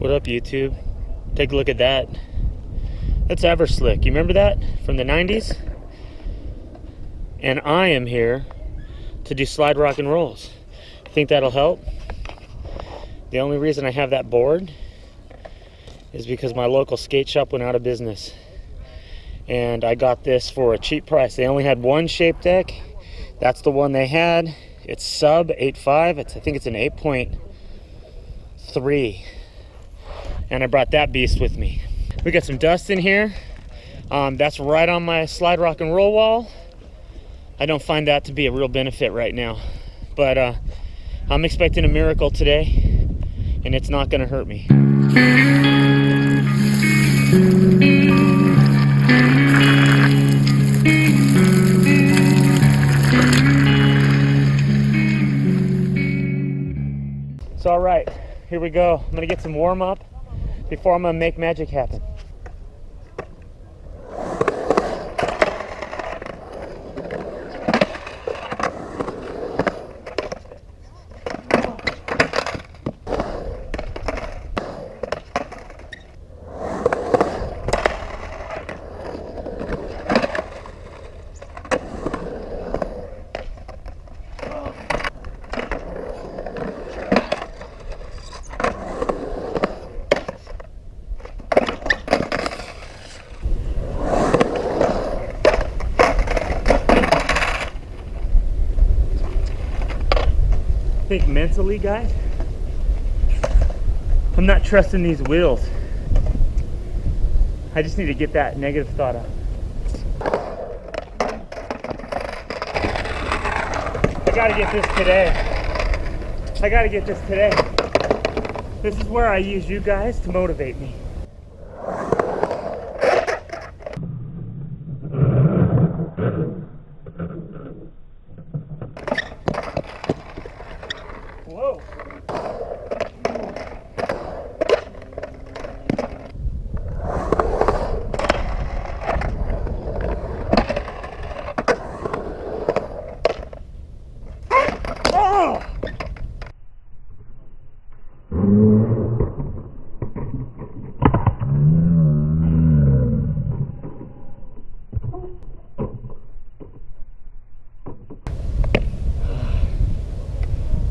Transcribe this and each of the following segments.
What up, YouTube? Take a look at that. That's Everslick. You remember that from the 90s? And I am here to do slide rock and rolls. Think that'll help? The only reason I have that board is because my local skate shop went out of business. And I got this for a cheap price. They only had one shape deck. That's the one they had. It's sub 8.5. I think it's an 8.3. And I brought that beast with me. We got some dust in here. That's right on my slide rock and roll wall. I don't find that to be a real benefit right now. But I'm expecting a miracle today, and it's not gonna hurt me. So all right, here we go. I'm gonna get some warm up before I'm gonna make magic happen. I think mentally, guys, I'm not trusting these wheels. I just need to get that negative thought out. I gotta get this today. I gotta get this today. This is where I use you guys to motivate me. Whoa. Oh!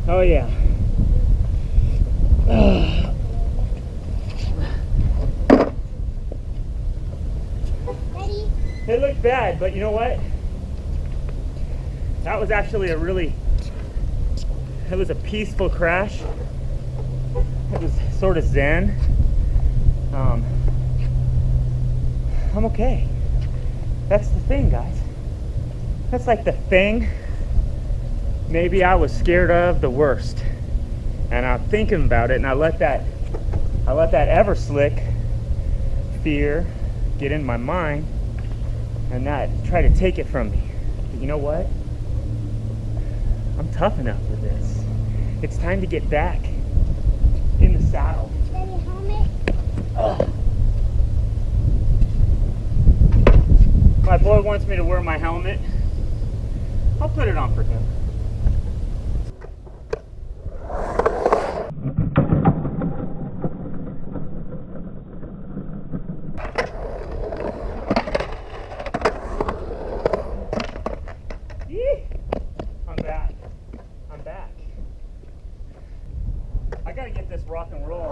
Oh yeah. It looked bad, but you know what? That was actually it was a peaceful crash. It was sort of zen. I'm okay. That's the thing, guys. That's like the thing maybe I was scared of the worst. And I'm thinking about it, and I let that Everslick fear get in my mind and that try to take it from me. But you know what? I'm tough enough for this. It's time to get back in the saddle. Daddy, helmet? Ugh. My boy wants me to wear my helmet. I'll put it on for him. I'm back. I gotta get this rock and roll.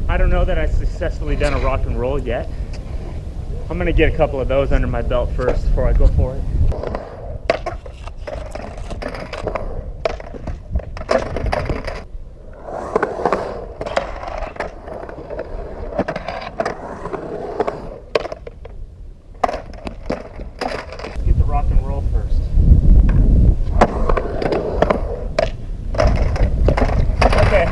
I don't know that I've successfully done a rock and roll yet. I'm gonna get a couple of those under my belt first before I go for it. Get the rock and roll first. Okay.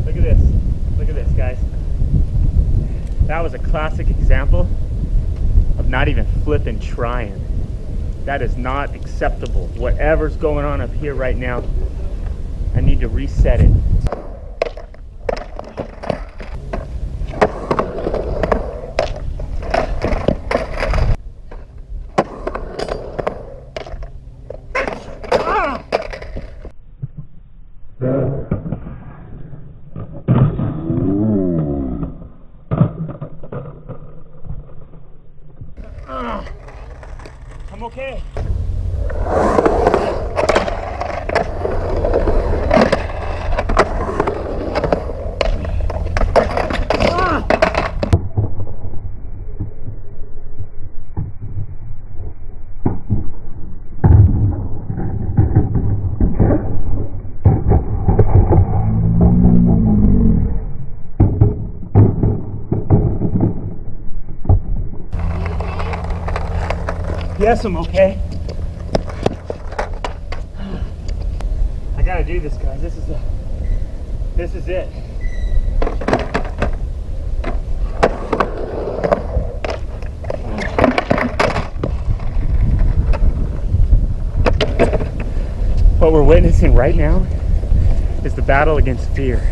Look at this. Look at this, guys. That was a classic example of not even flipping trying. That is not acceptable. Whatever's going on up here right now, I need to reset it. Yes, I'm okay. I gotta do this, guys. This is it. What we're witnessing right now is the battle against fear.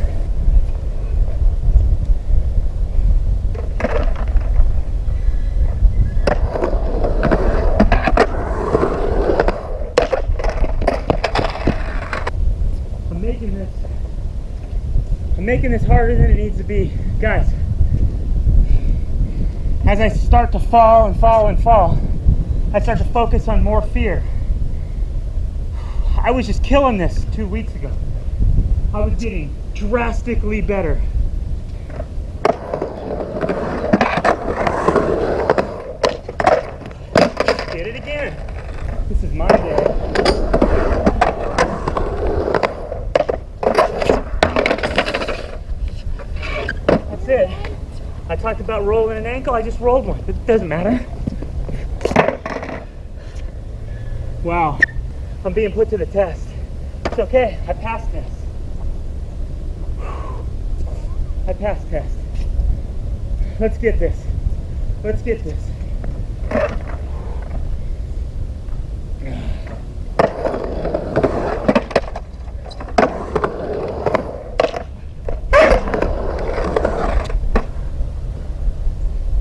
I'm making this harder than it needs to be. Guys, as I start to fall and fall and fall, I start to focus on more fear. I was just killing this 2 weeks ago. I was getting drastically better. Did it again. This is my day. That's it. I talked about rolling an ankle. I just rolled one. It doesn't matter. Wow. I'm being put to the test. It's okay. I passed this. I passed test. Let's get this. Let's get this.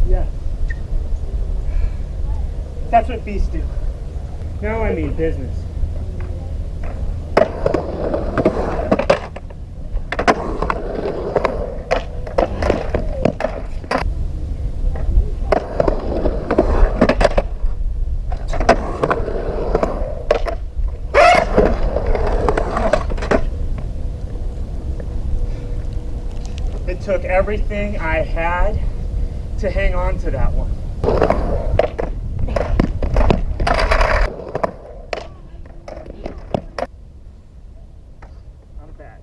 Yeah. That's what beasts do. Now I mean business. It took everything I had to hang on to that one. I'm back.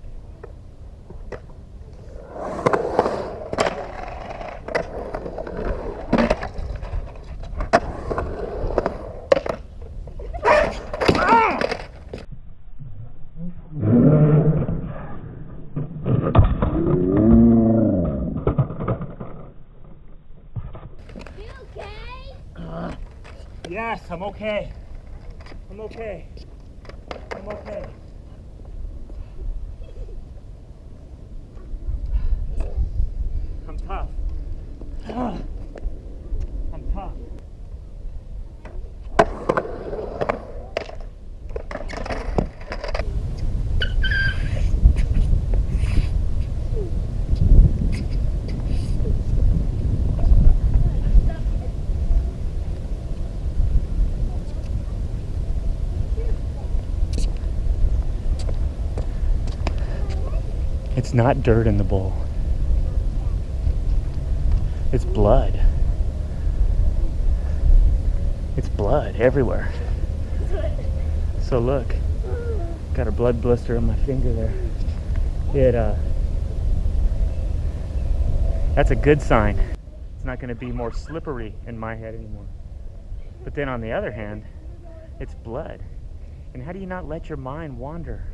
Yes, I'm okay. I'm okay. I'm okay. I'm tough. I'm tough. It's not dirt in the bowl. It's blood. It's blood everywhere. So look, got a blood blister on my finger there. That's a good sign. It's not going to be more slippery in my head anymore. But then on the other hand, it's blood. And how do you not let your mind wander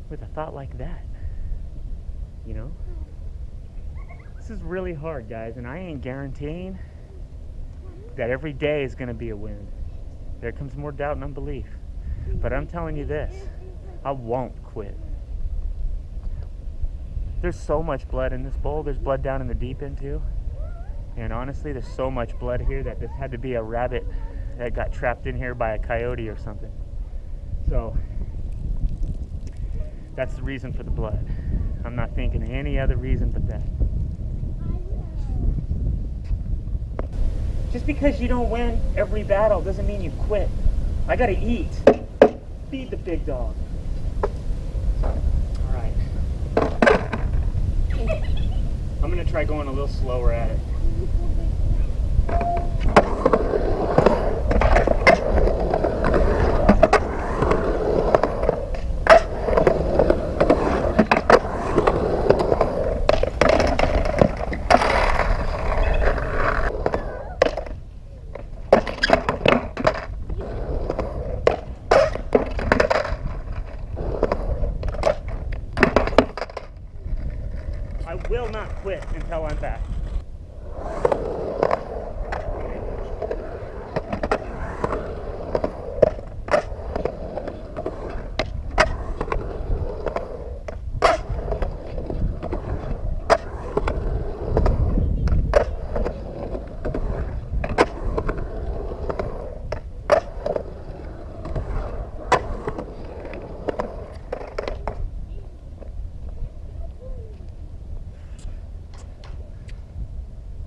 with a thought like that? You know? This is really hard, guys, and I ain't guaranteeing that every day is going to be a win. There comes more doubt and unbelief. But I'm telling you this, I won't quit. There's so much blood in this bowl. There's blood down in the deep end too. And honestly, there's so much blood here that this had to be a rabbit that got trapped in here by a coyote or something. So that's the reason for the blood. I'm not thinking of any other reason but that. Just because you don't win every battle doesn't mean you quit. I gotta eat. Feed the big dog. All right. I'm gonna try going a little slower at it. will not quit until I'm back.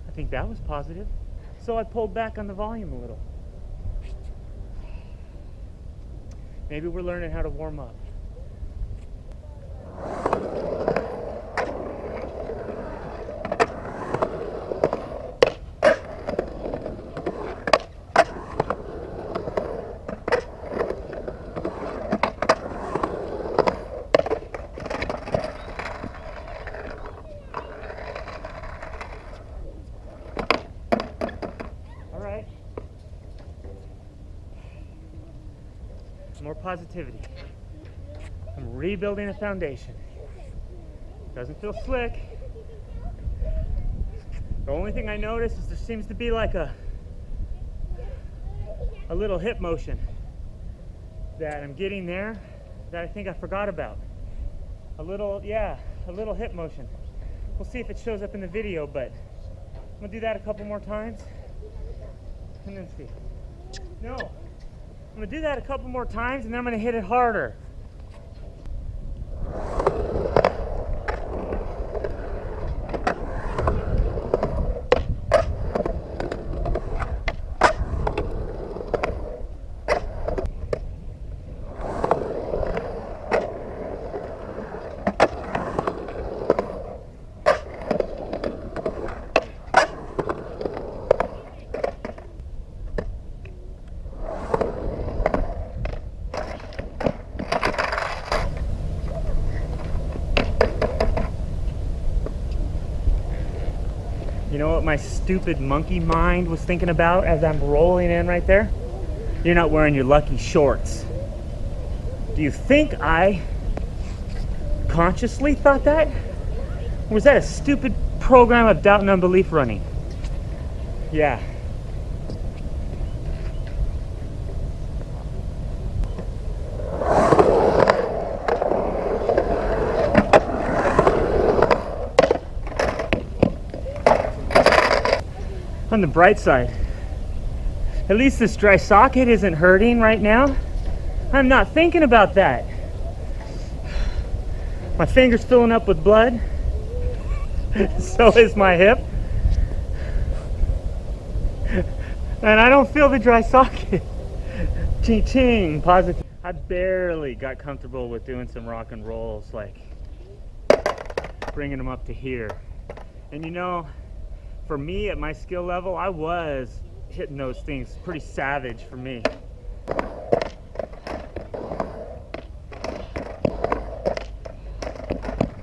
I think that was positive. So I pulled back on the volume a little. Maybe we're learning how to warm up. More positivity. I'm rebuilding a foundation. Doesn't feel slick. The only thing I notice is there seems to be like a little hip motion that I'm getting there that I think I forgot about. A little hip motion. We'll see if it shows up in the video, but I'm gonna do that a couple more times and then see. No. I'm gonna do that a couple more times and then I'm gonna hit it harder. You know what my stupid monkey mind was thinking about as I'm rolling in right there? You're not wearing your lucky shorts. Do you think I consciously thought that? Or was that a stupid program of doubt and unbelief running? Yeah. On the bright side, at least this dry socket isn't hurting right now. I'm not thinking about that. My finger's filling up with blood. So is my hip. And I don't feel the dry socket. Ching ching, positive. I barely got comfortable with doing some rock and rolls, like bringing them up to here. And you know, for me at my skill level, I was hitting those things pretty savage for me.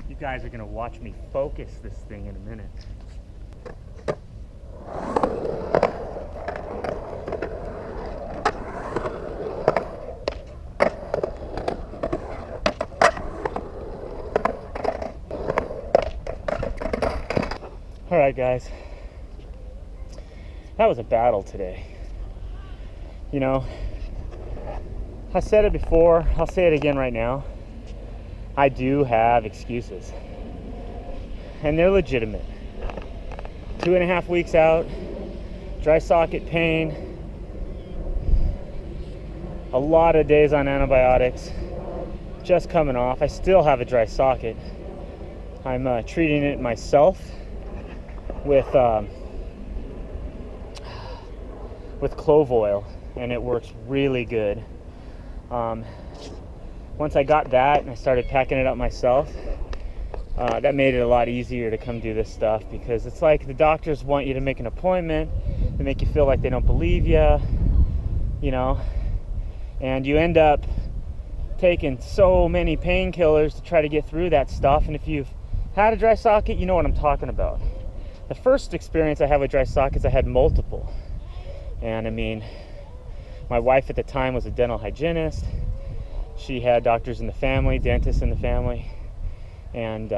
You guys are gonna watch me focus this thing in a minute. All right, guys. That was a battle today. You know, I said it before, I'll say it again right now. I do have excuses. And they're legitimate. 2.5 weeks out, dry socket pain, a lot of days on antibiotics, just coming off. I still have a dry socket. I'm treating it myself with clove oil, and it works really good. Once I got that and I started packing it up myself, that made it a lot easier to come do this stuff, because it's like the doctors want you to make an appointment. They make you feel like they don't believe you, you know, and you end up taking so many painkillers to try to get through that stuff. And if you've had a dry socket, you know what I'm talking about. The first experience I had with dry sockets, I had multiple. And I mean, my wife at the time was a dental hygienist. She had doctors in the family, dentists in the family. And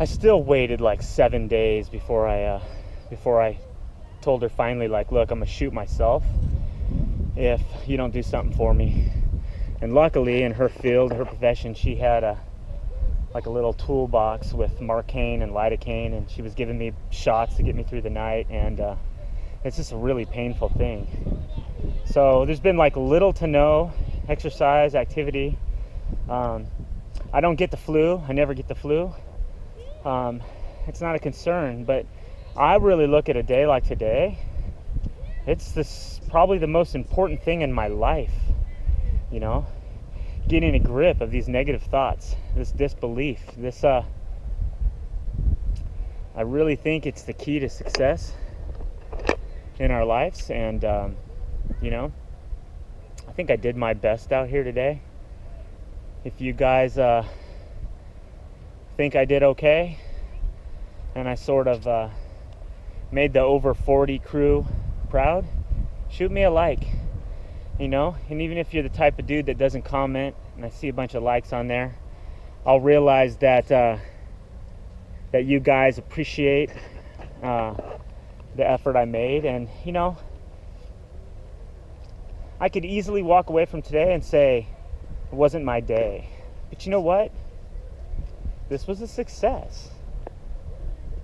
I still waited like 7 days before I told her finally, like, look, I'm gonna shoot myself if you don't do something for me. And luckily, in her field, her profession, she had a little toolbox with Marcaine and lidocaine, and she was giving me shots to get me through the night. And it's just a really painful thing. So there's been like little to no exercise activity. I don't get the flu. I never get the flu. It's not a concern, but I really look at a day like today. It's probably the most important thing in my life, you know, getting a grip of these negative thoughts, this disbelief, I really think it's the key to success in our lives. And you know, I think I did my best out here today. If you guys think I did okay and I sort of made the over 40 crew proud, shoot me a like, you know. And even if you're the type of dude that doesn't comment and I see a bunch of likes on there, I'll realize that that you guys appreciate the effort I made. And you know, I could easily walk away from today and say it wasn't my day, but you know what, this was a success.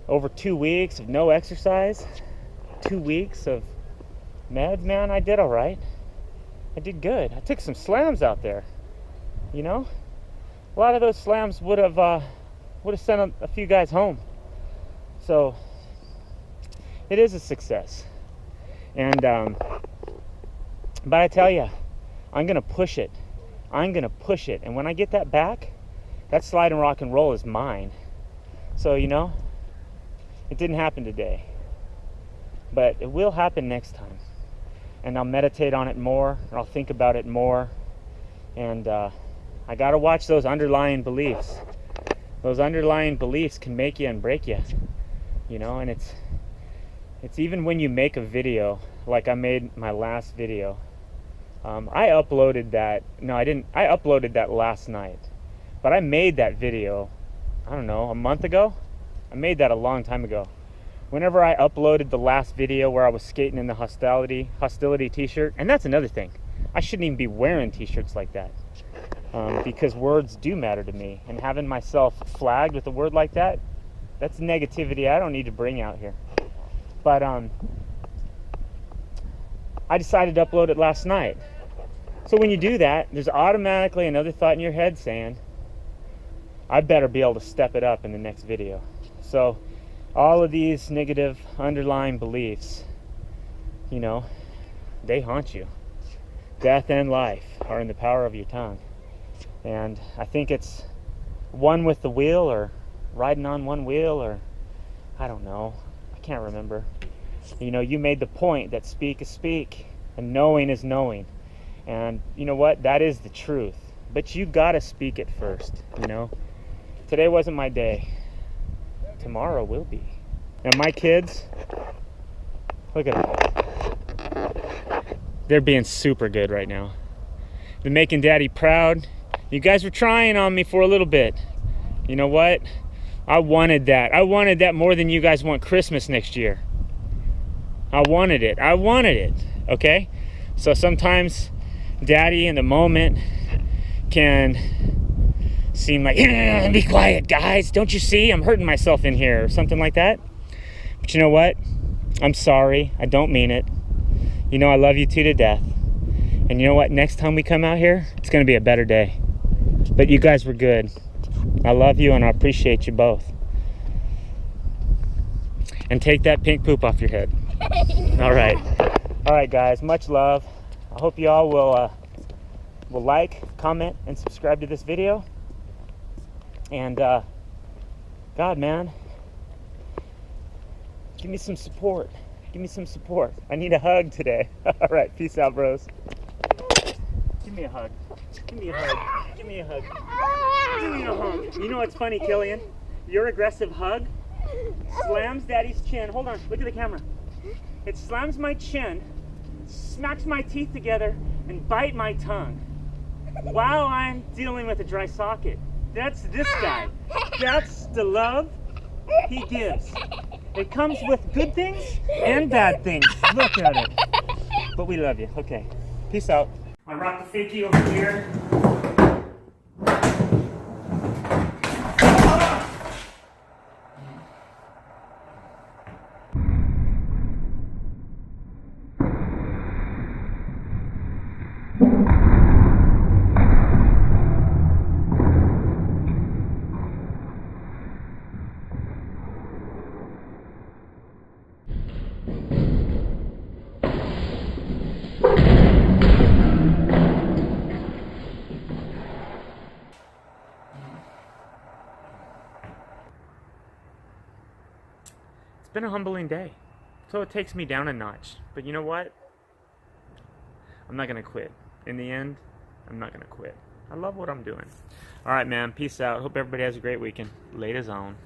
Over 2 weeks of no exercise, 2 weeks of meds, man, I did all right. I did good. I took some slams out there, you know. A lot of those slams would have sent a few guys home. So it is a success. And but I tell you, I'm gonna push it. I'm gonna push it. And when I get that back, that slide and rock and roll is mine. So you know, it didn't happen today, but it will happen next time. And I'll meditate on it more, and I'll think about it more. And I gotta watch those underlying beliefs. Those underlying beliefs can make you and break you, you know. And it's even when you make a video, like I made my last video. I uploaded that. No, I didn't. I uploaded that last night, but I made that video, I don't know, a month ago. I made that a long time ago. Whenever I uploaded the last video where I was skating in the hostility t-shirt, and that's another thing, I shouldn't even be wearing t-shirts like that, because words do matter to me, and having myself flagged with a word like that, that's negativity I don't need to bring out here. But I decided to upload it last night. So when you do that, there's automatically another thought in your head saying, I better be able to step it up in the next video. So all of these negative underlying beliefs, you know, they haunt you. Death and life are in the power of your tongue. And I think it's one with the wheel, or riding on one wheel, or I don't know. I can't remember. You know, you made the point that speak is speak and knowing is knowing. And you know what? That is the truth. But you gotta speak it first, you know. Today wasn't my day. Tomorrow will be. And my kids, look at them. They're being super good right now. They're making Daddy proud. You guys were trying on me for a little bit. You know what? I wanted that. I wanted that more than you guys want Christmas next year. I wanted it. I wanted it. Okay? So sometimes Daddy in the moment can seem like, be quiet, guys. Don't you see? I'm hurting myself in here, or something like that. But you know what? I'm sorry. I don't mean it. You know I love you two to death. And you know what? Next time we come out here, it's going to be a better day. But you guys were good. I love you and I appreciate you both. And take that pink poop off your head. All right. All right, guys. Much love. I hope you all will like, comment, and subscribe to this video. And God, man, give me some support. Give me some support. I need a hug today. All right. Peace out, bros. Give me a hug. Give me a hug. Give me a hug. Give me a hug. You know what's funny, Killian? Your aggressive hug slams Daddy's chin. Hold on. Look at the camera. It slams my chin, smacks my teeth together, and bite my tongue while I'm dealing with a dry socket. That's this guy. That's the love He gives. It comes with good things and bad things. Look at it. But we love you. Okay. Peace out. I brought the fakie over here. It's been a humbling day, so it takes me down a notch. But you know what? I'm not gonna quit. In the end, I'm not gonna quit. I love what I'm doing. All right, man. Peace out. Hope everybody has a great weekend. Laters on.